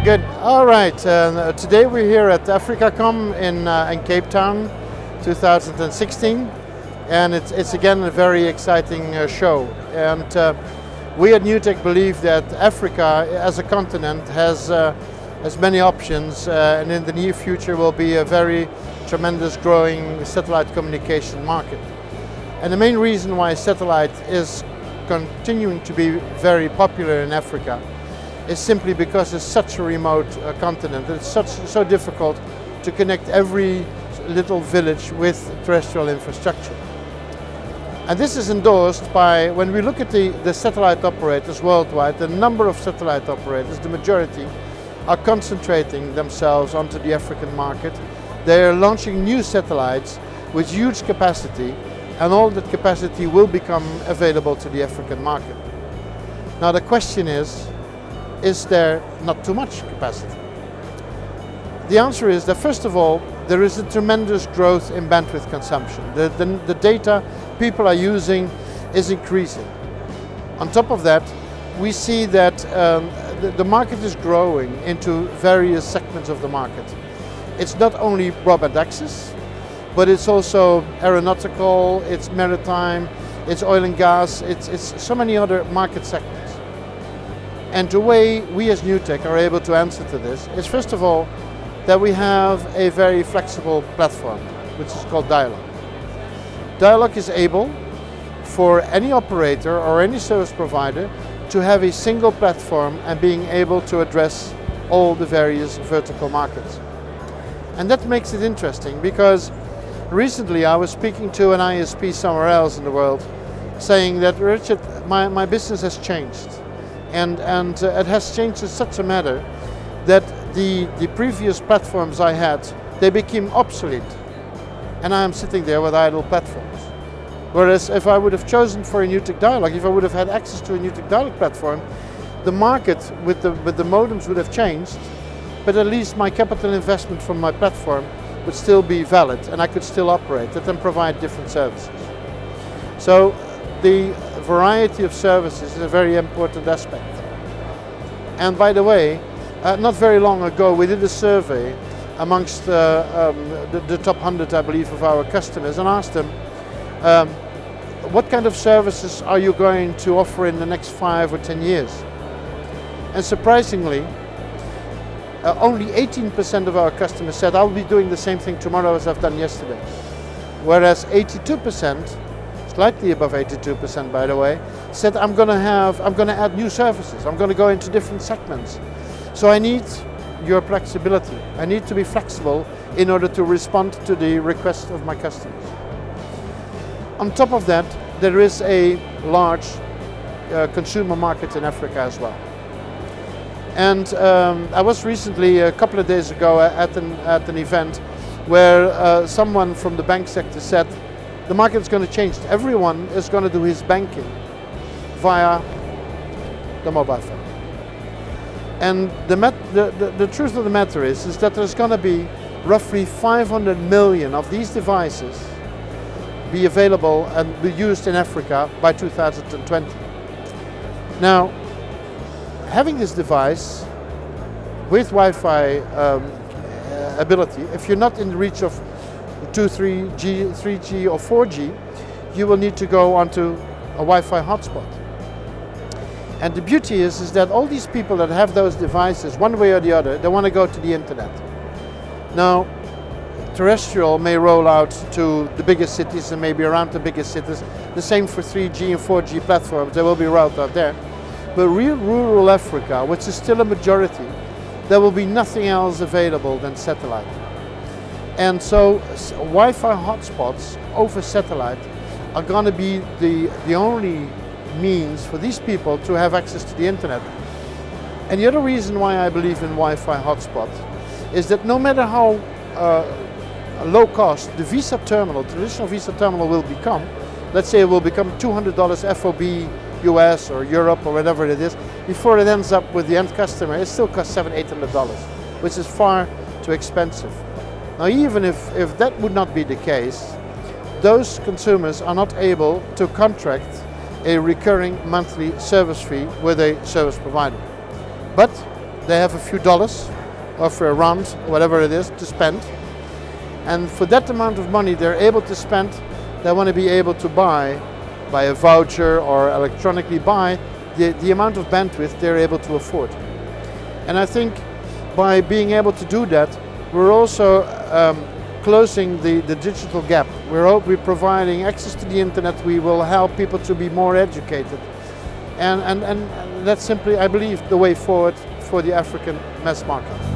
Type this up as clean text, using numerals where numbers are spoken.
Good. All right. Today we're here at AfricaCom in Cape Town, 2016, and it's again a very exciting show. And we at Newtec believe that Africa, as a continent, has many options, and in the near future will be a very tremendous growing satellite communication market. And the main reason why satellite is continuing to be very popular in Africa is simply because it's such a remote continent. It's so difficult to connect every little village with terrestrial infrastructure. And this is endorsed by, when we look at the satellite operators worldwide, the number of satellite operators, the majority, are concentrating themselves onto the African market. They are launching new satellites with huge capacity, and all that capacity will become available to the African market. Now the question is there not too much capacity? The answer is that, first of all, there is a tremendous growth in bandwidth consumption. The data people are using is increasing. On top of that, we see that the market is growing into various segments of the market. It's not only broadband access, but it's also aeronautical, it's maritime, it's oil and gas, it's so many other market segments. And the way we as Newtec are able to answer to this is, first of all, that we have a very flexible platform, which is called Dialog. Dialog is able for any operator or any service provider to have a single platform and being able to address all the various vertical markets. And that makes it interesting, because recently I was speaking to an ISP somewhere else in the world saying that, Richard, my business has changed. And it has changed in such a manner that the previous platforms I had, they became obsolete. And I am sitting there with idle platforms. Whereas if I would have chosen for a Newtec Dialog, if I would have had access to a Newtec Dialog platform, the market with the modems would have changed, but at least my capital investment from my platform would still be valid, and I could still operate it and provide different services. So the variety of services is a very important aspect. And by the way, not very long ago we did a survey amongst the top 100, I believe, of our customers, and asked them, what kind of services are you going to offer in the next 5 or 10 years? And surprisingly, only 18% of our customers said, I'll be doing the same thing tomorrow as I've done yesterday. Whereas 82%, slightly above 82% by the way, said I'm going to add new services, I'm going to go into different segments. So I need your flexibility. I need to be flexible in order to respond to the requests of my customers. On top of that, there is a large consumer market in Africa as well. And I was recently, a couple of days ago, at an event where someone from the bank sector said, the market is going to change. Everyone is going to do his banking via the mobile phone. And the truth of the matter is that there's going to be roughly 500 million of these devices be available and be used in Africa by 2020. Now, having this device with Wi-Fi ability, if you're not in the reach of 2G, 3G or 4G, you will need to go onto a Wi-Fi hotspot. And the beauty is that all these people that have those devices, one way or the other, they want to go to the internet. Now, terrestrial may roll out to the biggest cities and maybe around the biggest cities. The same for 3G and 4G platforms, they will be rolled out there. But real rural Africa, which is still a majority, there will be nothing else available than satellite. And so Wi-Fi hotspots over satellite are going to be the only means for these people to have access to the internet. And the other reason why I believe in Wi-Fi hotspot is that no matter how low cost the Visa terminal, traditional Visa terminal will become, let's say it will become $200 FOB US or Europe or whatever it is, before it ends up with the end customer, it still costs $700–800, which is far too expensive. Now, even if that would not be the case, those consumers are not able to contract a recurring monthly service fee with a service provider. But they have a few dollars or for a rand, whatever it is, to spend. And for that amount of money they're able to spend, they want to be able to buy a voucher or electronically buy the amount of bandwidth they're able to afford. And I think by being able to do that, we're also closing the digital gap. We're providing access to the internet. We will help people to be more educated. And that's simply, I believe, the way forward for the African mass market.